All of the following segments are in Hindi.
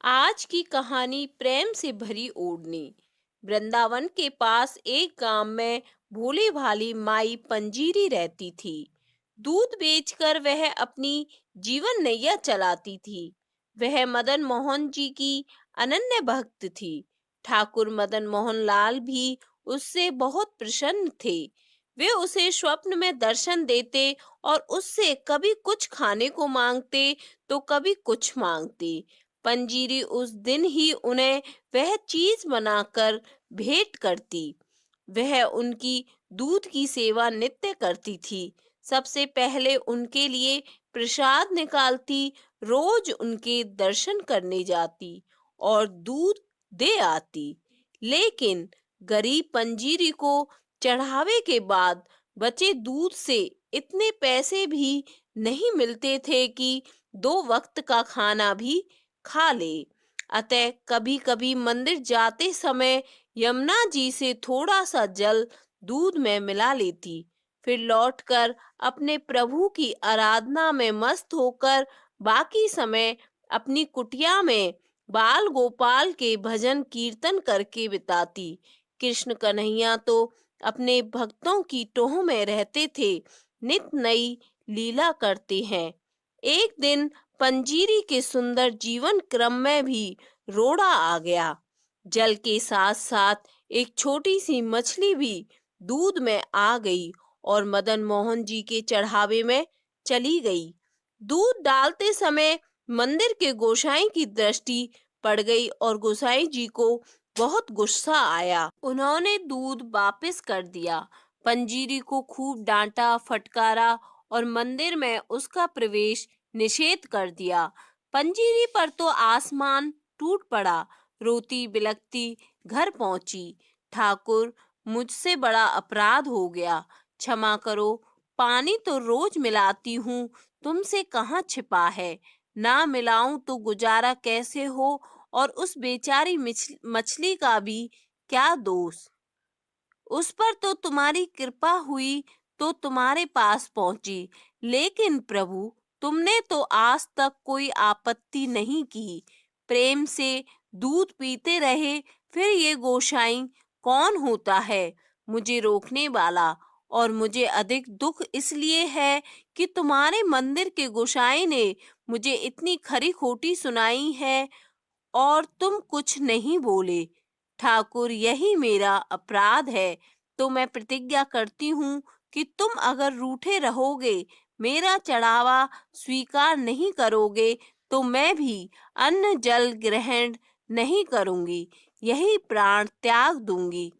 आज की कहानी प्रेम से भरी ओढ़नी। वृंदावन के पास एक गांव में भोली भाली माई पंजीरी रहती थी। दूध बेचकर वह अपनी जीवन नैया चलाती थी। वह मदन मोहन जी की अनन्य भक्त थी। ठाकुर मदन मोहन लाल भी उससे बहुत प्रसन्न थे। वे उसे स्वप्न में दर्शन देते और उससे कभी कुछ खाने को मांगते तो कभी कुछ मांगते। पंजीरी उस दिन ही उन्हें वह चीज बनाकर भेंट करती। वह उनकी दूध की सेवा नित्य करती थी। सबसे पहले उनके लिए प्रसाद निकालती, रोज उनके दर्शन करने जाती और दूध दे आती। लेकिन गरीब पंजीरी को चढ़ावे के बाद बचे दूध से इतने पैसे भी नहीं मिलते थे कि 2 वक्त का खाना भी खा ले। अतः कभी कभी मंदिर जाते समय यमुना जी से थोड़ा सा जल दूध में मिला लेती। फिर लौटकर अपने प्रभु की आराधना में मस्त होकर बाकी समय अपनी कुटिया में बाल गोपाल के भजन कीर्तन करके बिताती। कृष्ण कन्हैया तो अपने भक्तों की टोह में रहते थे, नित नई लीला करते हैं। एक दिन पंजीरी के सुंदर जीवन क्रम में भी रोड़ा आ गया। जल के साथ साथ एक छोटी सी मछली भी दूध में आ गई और मदन मोहन जी के चढ़ावे में चली गई। दूध डालते समय मंदिर के गोसाई की दृष्टि पड़ गई और गोसाई जी को बहुत गुस्सा आया। उन्होंने दूध वापस कर दिया। पंजीरी को खूब डांटा फटकारा और मंदिर में उसका प्रवेश निषेध कर दिया। पंजीरी पर तो आसमान टूट पड़ा। रोती बिलखती घर पहुंची। ठाकुर, मुझसे बड़ा अपराध हो गया, क्षमा करो। पानी तो रोज मिलाती हूँ, तुमसे कहाँ छिपा है। ना मिलाऊं तो गुजारा कैसे हो, और उस बेचारी मछली का भी क्या दोष। उस पर तो तुम्हारी कृपा हुई तो तुम्हारे पास पहुंची। लेकिन प्रभु, तुमने तो आज तक कोई आपत्ति नहीं की। प्रेम से दूध पीते रहे। फिर ये गोसाई कौन होता है मुझे रोकने वाला? और मुझे अधिक दुख इसलिए है कि तुम्हारे मंदिर के गोसाई ने मुझे इतनी खरी खोटी सुनाई है और तुम कुछ नहीं बोले। ठाकुर, यही मेरा अपराध है। तो मैं प्रतिज्ञा करती हूँ कि तुम अगर रूठे रहोगे, मेरा चढ़ावा स्वीकार नहीं करोगे, तो मैं भी अन्न जल ग्रहण नहीं करूंगी, यही प्राण त्याग दूंगी।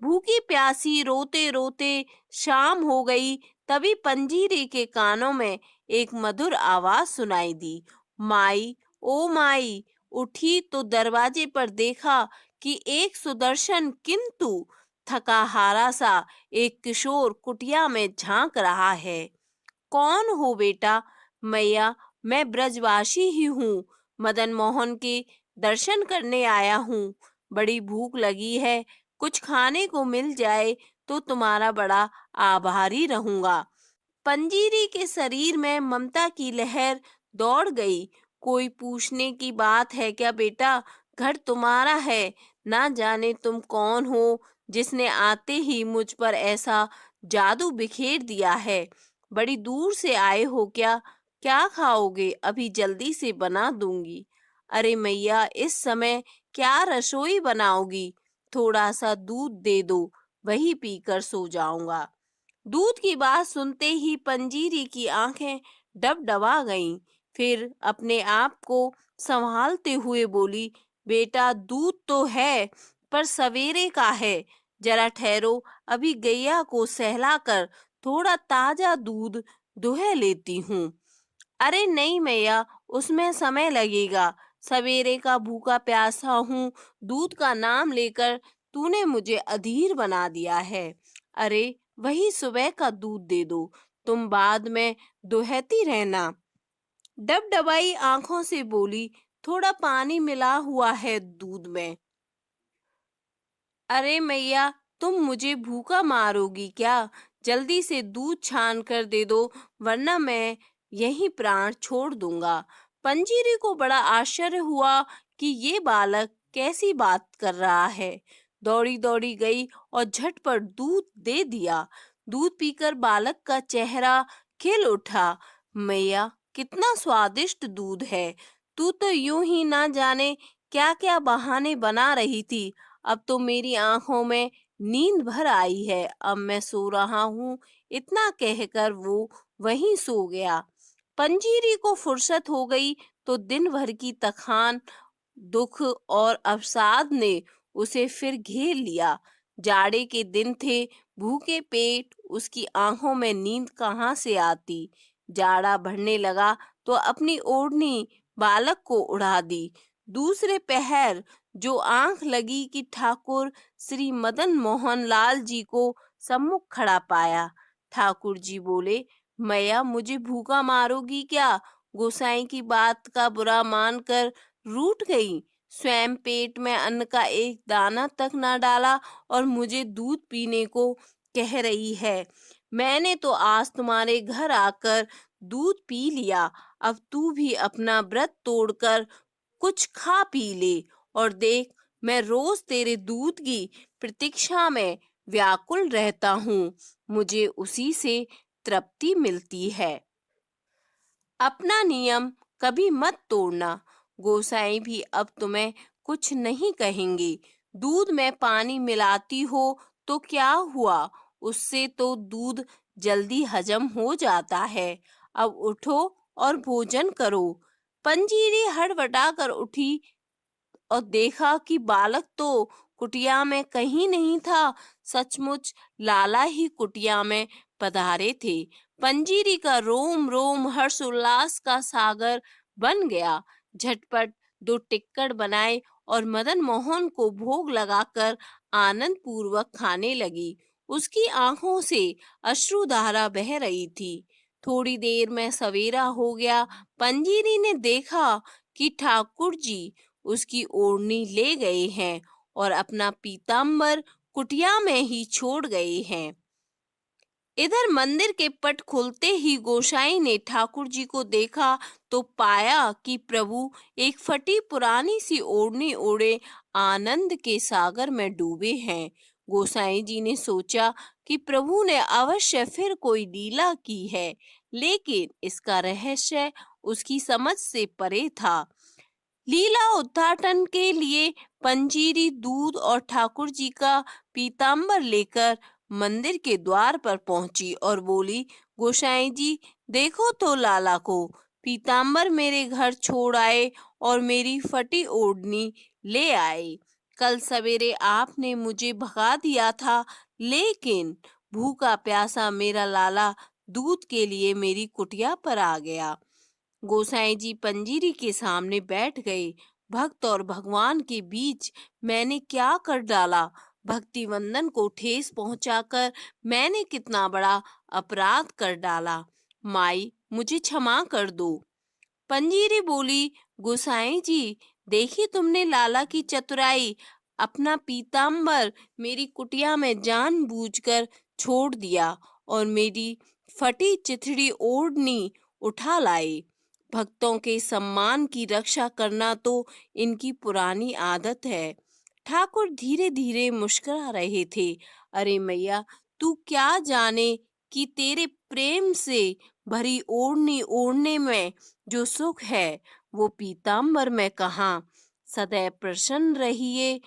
भूखी प्यासी रोते रोते शाम हो गई। तभी पंजीरी के कानों में एक मधुर आवाज सुनाई दी, माई, ओ माई। उठी तो दरवाजे पर देखा कि एक सुदर्शन किंतु थका हारा सा एक किशोर कुटिया में झांक रहा है। कौन हो बेटा? मैया, मैं ब्रजवासी ही हूँ, मदन मोहन के दर्शन करने आया हूँ। बड़ी भूख लगी है, कुछ खाने को मिल जाए तो तुम्हारा बड़ा आभारी रहूंगा। पंजीरी के शरीर में ममता की लहर दौड़ गई। कोई पूछने की बात है क्या बेटा? घर तुम्हारा है। ना जाने तुम कौन हो जिसने आते ही मुझ पर ऐसा जादू बिखेर दिया है। बड़ी दूर से आए हो क्या? क्या खाओगे? अभी जल्दी से बना दूंगी। अरे मैया, इस समय क्या रसोई बनाओगी? थोड़ा सा दूध दे दो, वही पीकर सो जाऊंगा। दूध की बात सुनते ही पंजीरी की आंखें डबडबा गईं। फिर अपने आप को संभालते हुए बोली, बेटा, दूध तो है, पर सवेरे का है। जरा ठहरो, अभी गैया को सहलाकर थोड़ा ताजा दूध दुहे लेती हूँ। अरे नहीं मैया, उसमें समय लगेगा। सवेरे का भूखा प्यासा हूँ। दूध का नाम लेकर तूने मुझे अधीर बना दिया है। अरे, वही सुबह का दूध दे दो, तुम बाद में दुहती रहना। डबडबाई आंखों से बोली, थोड़ा पानी मिला हुआ है दूध में। अरे मैया, तुम मुझे भूखा मारोगी क्या? जल्दी से दूध छान कर दे दो, वरना मैं यही प्राण छोड़ दूंगा। पंजीरी को बड़ा आश्चर्य हुआ कि ये बालक कैसी बात कर रहा है। दौड़ी दौड़ी गई और झटपट दूध दे दिया। दूध पीकर बालक का चेहरा खिल उठा। मैया, कितना स्वादिष्ट दूध है। तू तो यूं ही ना जाने क्या क्या बहाने बना रही थी। अब तो मेरी आंखों में नींद भर आई है। अब मैं सो रहा हूँ। इतना कहकर वो वहीं सो गया। पंजीरी को फुर्सत हो गई तो दिन भर की थकान, दुख और अवसाद ने उसे फिर घेर लिया। जाड़े के दिन थे। भूखे पेट उसकी आंखों में नींद कहाँ से आती। जाड़ा बढ़ने लगा तो अपनी ओढ़नी बालक को उड़ा दी। दूसरे पहर जो आंख लगी कि ठाकुर श्री मदन मोहन लाल जी को सम्मुख खड़ा पाया। ठाकुर जी बोले, मैया, मुझे भूखा मारोगी क्या? गोसाई की बात का बुरा मानकर रूठ गई। स्वयं पेट में अन्न का एक दाना तक ना डाला और मुझे दूध पीने को कह रही है। मैंने तो आज तुम्हारे घर आकर दूध पी लिया। अब तू भी अपना व्रत तोड़कर कुछ खा पी ले। और देख, मैं रोज तेरे दूध की प्रतीक्षा में व्याकुल रहता हूँ। मुझे उसी से तृप्ति मिलती है। अपना नियम कभी मत तोड़ना। गोसाई भी अब तुम्हें कुछ नहीं कहेंगे। दूध में पानी मिलाती हो तो क्या हुआ? उससे तो दूध जल्दी हजम हो जाता है। अब उठो और भोजन करो। पंजीरी हड़बड़ा कर उठी और देखा कि बालक तो कुटिया में कहीं नहीं था। सचमुच लाला ही कुटिया में पधारे थे। पंजीरी का रोम रोम हर्ष उल्लास का सागर बन गया। झटपट दो टिक्कड़ बनाए और मदन मोहन को भोग लगाकर आनंद पूर्वक खाने लगी। उसकी आंखों से अश्रुधारा बह रही थी। थोड़ी देर में सवेरा हो गया। पंजीरी ने देखा कि ठाकुर जी उसकी ओढ़नी ले गए हैं और अपना पीताम्बर कुटिया में ही छोड़ गए हैं। इधर मंदिर के पट खुलते ही गोसाई ने ठाकुर जी को देखा तो पाया कि प्रभु एक फटी पुरानी सी ओढ़नी ओढ़े आनंद के सागर में डूबे हैं। गोसाई जी ने सोचा कि प्रभु ने अवश्य फिर कोई लीला की है, लेकिन इसका रहस्य उसकी समझ से परे था। लीला उद्घाटन के लिए पंजीरी दूध और ठाकुर जी का पीताम्बर लेकर मंदिर के द्वार पर पहुंची और बोली, गोसाई जी, देखो तो लाला को। पीताम्बर मेरे घर छोड़ आए और मेरी फटी ओढ़नी ले आए। कल सवेरे आपने मुझे भगा दिया था, लेकिन भूखा प्यासा मेरा लाला दूध के लिए मेरी कुटिया पर आ गया। गोसाई जी पंजीरी के सामने बैठ गए। भक्त और भगवान के बीच मैंने क्या कर डाला? भक्ति वंदन को ठेस पहुंचाकर मैंने कितना बड़ा अपराध कर डाला। माई, मुझे क्षमा कर दो। पंजीरी बोली, गोसाई जी, देखी तुमने लाला की चतुराई। अपना पीताम्बर मेरी कुटिया में जानबूझकर छोड़ दिया और मेरी फटी चिथड़ी ओढ़नी उठा लाए। भक्तों के सम्मान की रक्षा करना तो इनकी पुरानी आदत है। ठाकुर धीरे धीरे मुस्कुरा रहे थे। अरे मैया, तू क्या जाने कि तेरे प्रेम से भरी ओढ़नी ओढ़ने में जो सुख है वो पीताम्बर में कहाँ। सदैव प्रसन्न रहिए।